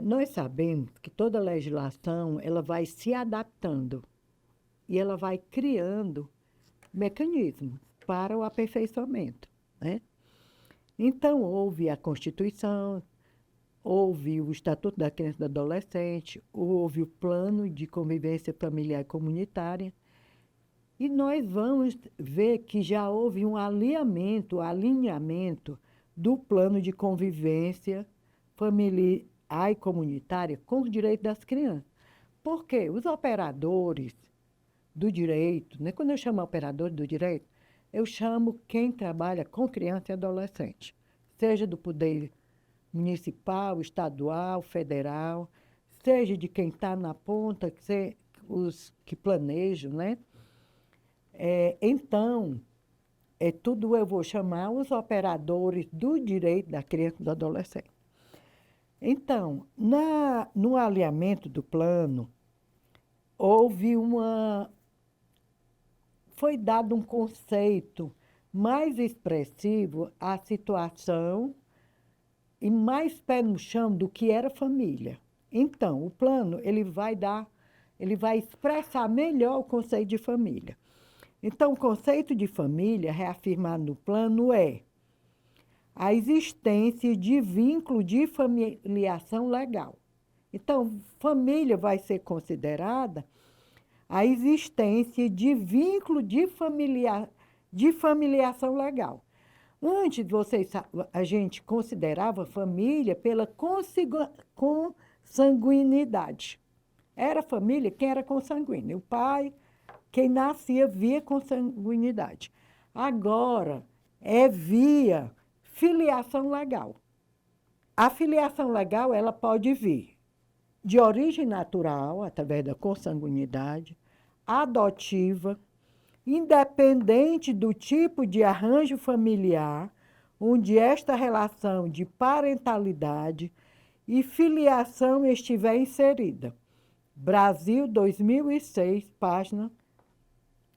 Nós sabemos que toda legislação ela vai se adaptando e ela vai criando mecanismos para o aperfeiçoamento, né? Então, houve a Constituição, houve o Estatuto da Criança e do Adolescente, houve o Plano de Convivência Familiar e Comunitária, e nós vamos ver que já houve um alinhamento do Plano de Convivência Familiar e Comunitária com os direitos das crianças. Porque os operadores do direito, né? Quando eu chamo operadores do direito, eu chamo quem trabalha com criança e adolescente, seja do poder municipal, estadual, federal, seja de quem está na ponta, os que planejam, né? Então, tudo eu vou chamar os operadores do direito da criança e do adolescente. Então, no alinhamento do plano, houve foi dado um conceito mais expressivo à situação e mais pé no chão do que era família. Então, o plano ele vai expressar melhor o conceito de família. Então, o conceito de família reafirmado no plano é a existência de vínculo de familiação legal. Então, família vai ser considerada a existência de vínculo de familiação legal. Antes, a gente considerava família pela consanguinidade. Era família quem era consanguíneo. O pai, quem nascia via consanguinidade. Agora, é via filiação legal. A filiação legal ela pode vir de origem natural, através da consanguinidade, adotiva, independente do tipo de arranjo familiar, onde esta relação de parentalidade e filiação estiver inserida. Brasil, 2006, página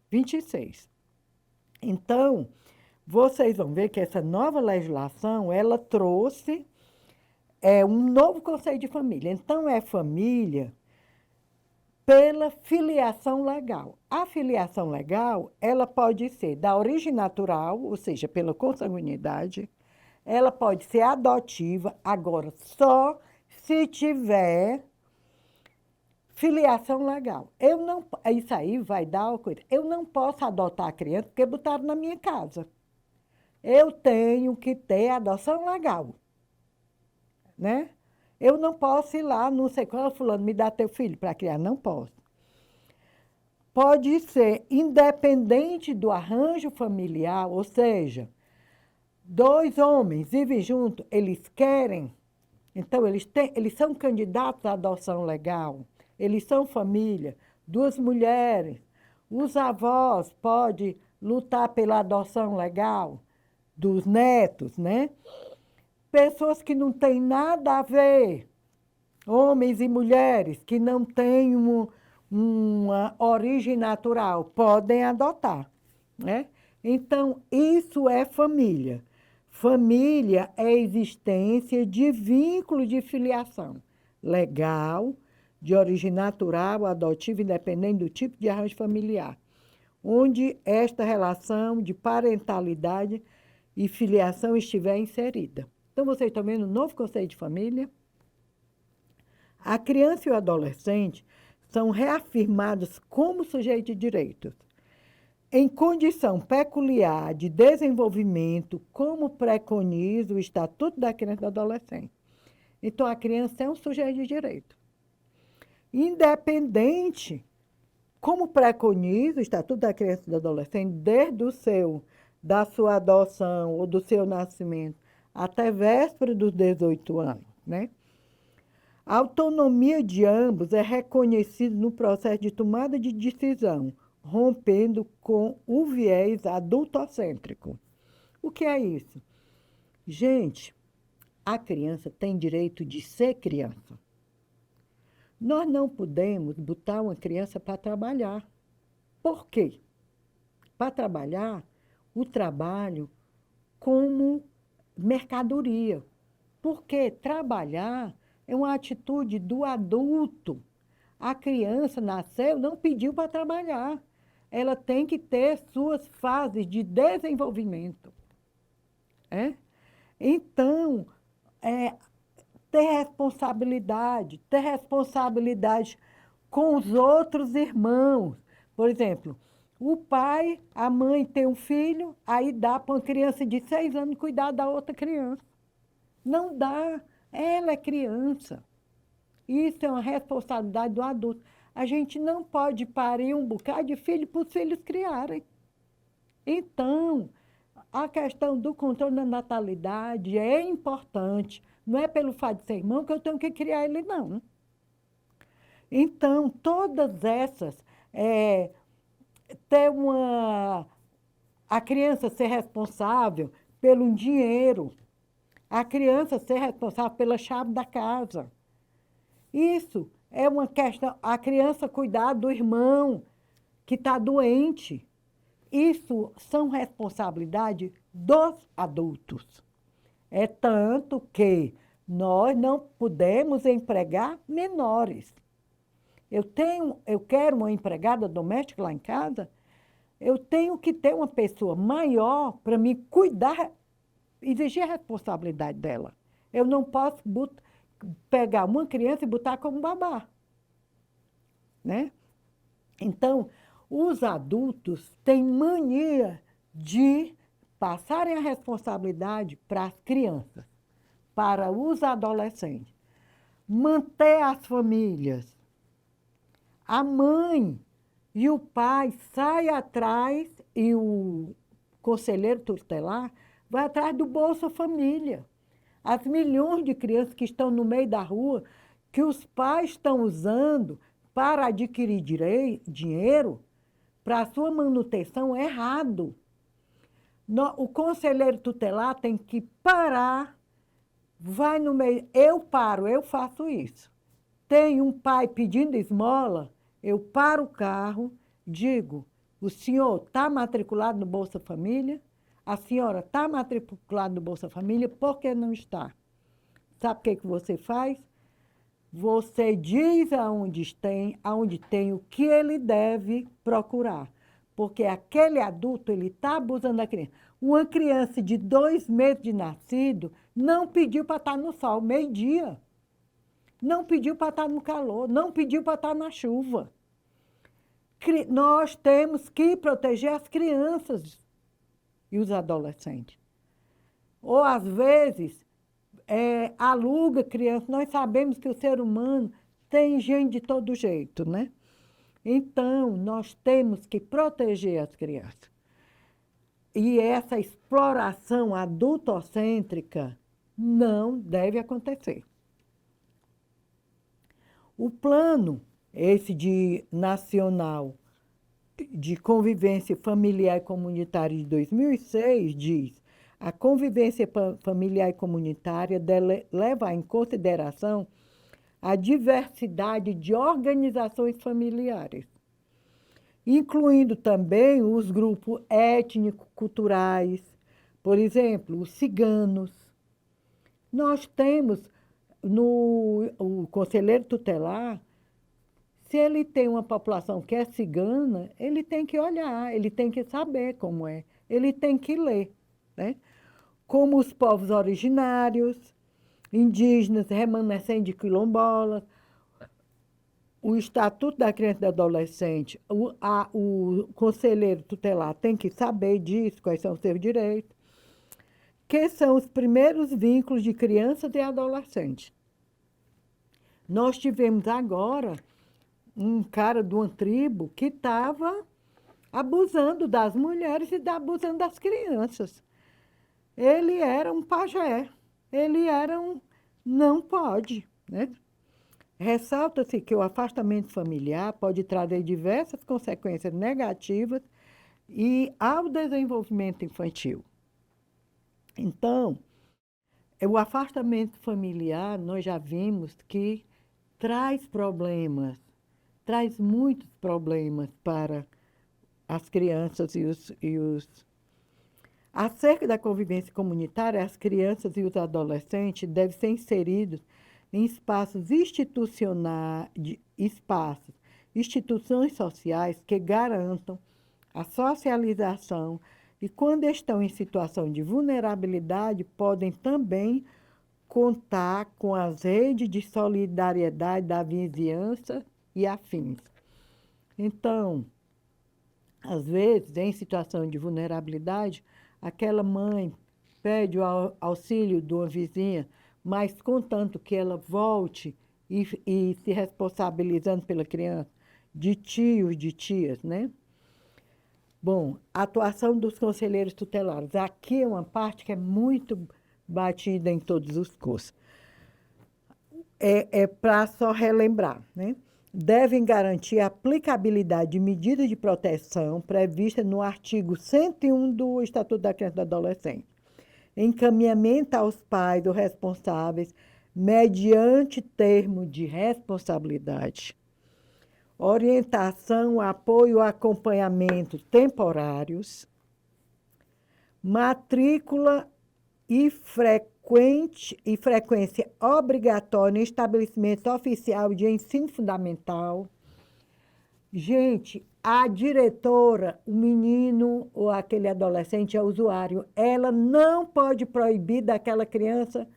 26. Então, vocês vão ver que essa nova legislação, ela trouxe um novo conceito de família. Então, é família pela filiação legal. A filiação legal, ela pode ser da origem natural, ou seja, pela consanguinidade, ela pode ser adotiva, agora só se tiver filiação legal. Isso aí vai dar uma coisa. Eu não posso adotar a criança porque botaram na minha casa. Eu tenho que ter adoção legal, né? Eu não posso ir lá, não sei qual, fulano, me dá teu filho para criar. Não posso. Pode ser independente do arranjo familiar, ou seja, dois homens vivem juntos, eles querem, então eles são candidatos à adoção legal, eles são família, duas mulheres, os avós podem lutar pela adoção legal dos netos, né? Pessoas que não têm nada a ver, homens e mulheres que não têm uma origem natural, podem adotar, né? Então, isso é família. Família é a existência de vínculo de filiação legal, de origem natural, adotiva, independente do tipo de arranjo familiar, onde esta relação de parentalidade e filiação estiver inserida. Então, vocês estão vendo o novo conceito de família? A criança e o adolescente são reafirmados como sujeitos de direitos, em condição peculiar de desenvolvimento, como preconiza o Estatuto da Criança e do Adolescente. Então, a criança é um sujeito de direito. Independente, como preconiza o Estatuto da Criança e do Adolescente, da sua adoção ou do seu nascimento, até véspera dos 18 anos, né? A autonomia de ambos é reconhecida no processo de tomada de decisão, rompendo com o viés adultocêntrico. O que é isso? Gente, a criança tem direito de ser criança. Nós não podemos botar uma criança para trabalhar. Por quê? Para trabalhar, o trabalho como mercadoria. Porque trabalhar é uma atitude do adulto. A criança nasceu, não pediu para trabalhar. Ela tem que ter suas fases de desenvolvimento. É? Então, é, ter responsabilidade com os outros irmãos. Por exemplo, o pai, a mãe tem um filho, aí dá para uma criança de 6 anos cuidar da outra criança. Não dá, ela é criança. Isso é uma responsabilidade do adulto. A gente não pode parir um bocado de filho para os filhos criarem. Então, a questão do controle da natalidade é importante. Não é pelo fato de ser irmão que eu tenho que criar ele, não. Então, todas essas, ter a criança ser responsável pelo dinheiro, a criança ser responsável pela chave da casa. Isso é uma questão, a criança cuidar do irmão que está doente. Isso são responsabilidades dos adultos. É tanto que nós não podemos empregar menores. Eu quero uma empregada doméstica lá em casa, eu tenho que ter uma pessoa maior para me cuidar, exigir a responsabilidade dela. Eu não posso pegar uma criança e botar como babá. Né? Então, os adultos têm mania de passarem a responsabilidade para as crianças, para os adolescentes. Manter as famílias. A mãe e o pai saem atrás, e o conselheiro tutelar vai atrás do Bolsa Família. As milhões de crianças que estão no meio da rua, que os pais estão usando para adquirir dinheiro para a sua manutenção, é errado. O conselheiro tutelar tem que parar, vai no meio, eu paro, eu faço isso. Tem um pai pedindo esmola, eu paro o carro, digo, o senhor está matriculado no Bolsa Família? A senhora está matriculada no Bolsa Família? Por que não está? Sabe o que você faz? Você diz aonde tem o que ele deve procurar. Porque aquele adulto, ele está abusando da criança. Uma criança de 2 meses de nascido não pediu para estar no sol, meio-dia. Não pediu para estar no calor, não pediu para estar na chuva. Nós temos que proteger as crianças e os adolescentes. Ou, às vezes, aluga criança. Nós sabemos que o ser humano tem gente de todo jeito, né? Então, nós temos que proteger as crianças. E essa exploração adultocêntrica não deve acontecer. O plano, esse de nacional de convivência familiar e comunitária de 2006, diz: a convivência familiar e comunitária leva em consideração a diversidade de organizações familiares, incluindo também os grupos étnico-culturais, por exemplo, os ciganos. Nós temos o conselheiro tutelar, se ele tem uma população que é cigana, ele tem que olhar, ele tem que saber como é, ele tem que ler, né? Como os povos originários, indígenas, remanescentes de quilombolas, o Estatuto da Criança e do Adolescente, o conselheiro tutelar tem que saber disso, quais são os seus direitos, que são os primeiros vínculos de crianças e adolescentes. Nós tivemos agora um cara de uma tribo que estava abusando das mulheres e abusando das crianças. Ele era um pajé, não pode, né? Ressalta-se que o afastamento familiar pode trazer diversas consequências negativas e ao desenvolvimento infantil. Então, o afastamento familiar, nós já vimos que traz problemas, traz muitos problemas para as crianças e os... Acerca da convivência comunitária, as crianças e os adolescentes devem ser inseridos em espaços institucionais, instituições sociais que garantam a socialização e, quando estão em situação de vulnerabilidade, podem também contar com as redes de solidariedade da vizinhança e afins. Então, às vezes, em situação de vulnerabilidade, aquela mãe pede o auxílio de uma vizinha, mas contanto que ela volte e se responsabilizando pela criança, de tios, de tias, né? Bom, a atuação dos conselheiros tutelares. Aqui é uma parte que é muito batida em todos os cursos. É para só relembrar, né? Devem garantir a aplicabilidade de medidas de proteção previstas no artigo 101 do Estatuto da Criança e do Adolescente. Encaminhamento aos pais ou responsáveis mediante termo de responsabilidade. Orientação, apoio, acompanhamento temporários. Matrícula e frequência obrigatória em estabelecimento oficial de ensino fundamental. Gente, a diretora, o menino ou aquele adolescente é usuário, ela não pode proibir daquela criança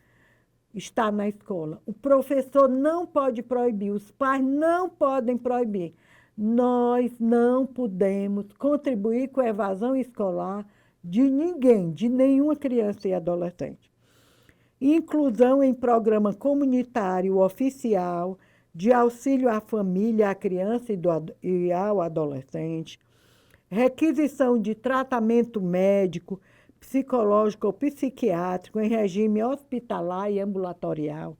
estar na escola. O professor não pode proibir, os pais não podem proibir. Nós não podemos contribuir com a evasão escolar de ninguém, de nenhuma criança e adolescente. Inclusão em programa comunitário oficial de auxílio à família, à criança e ao adolescente. Requisição de tratamento médico, psicológico ou psiquiátrico em regime hospitalar e ambulatorial.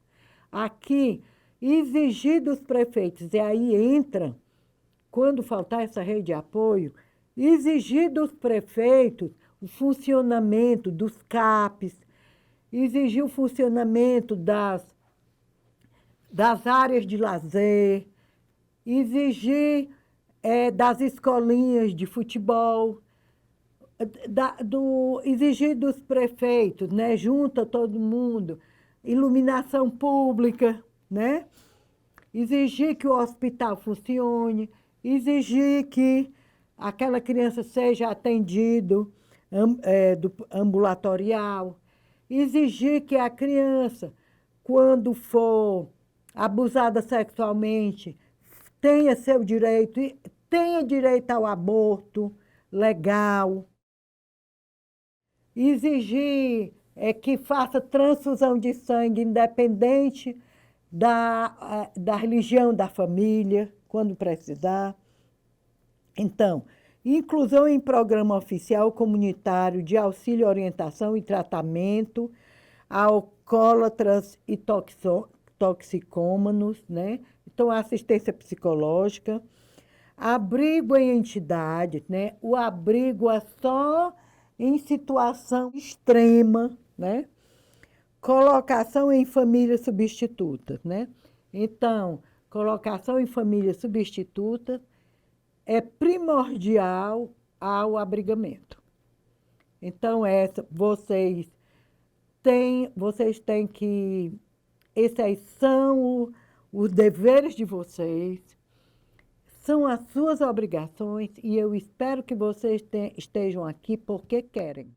Aqui, exigir dos prefeitos, e aí entra, quando faltar essa rede de apoio, exigir dos prefeitos o funcionamento dos CAPs, exigir o funcionamento das áreas de lazer, exigir das escolinhas de futebol, exigir dos prefeitos, né? Junta todo mundo, iluminação pública, né? Exigir que o hospital funcione, exigir que aquela criança seja atendido do ambulatorial, exigir que a criança, quando for abusada sexualmente, tenha seu direito, tenha direito ao aborto legal, exigir que faça transfusão de sangue independente da religião da família, quando precisar. Então, inclusão em programa oficial comunitário de auxílio, orientação e tratamento a alcoólatras e toxicômanos, né? Então, assistência psicológica, abrigo em entidades, né? O abrigo é só em situação extrema, né? Colocação em famílias substitutas, né? Então, colocação em famílias substitutas é primordial ao abrigamento. Então, vocês têm que... Esses são os deveres de vocês, são as suas obrigações, e eu espero que vocês estejam aqui porque querem.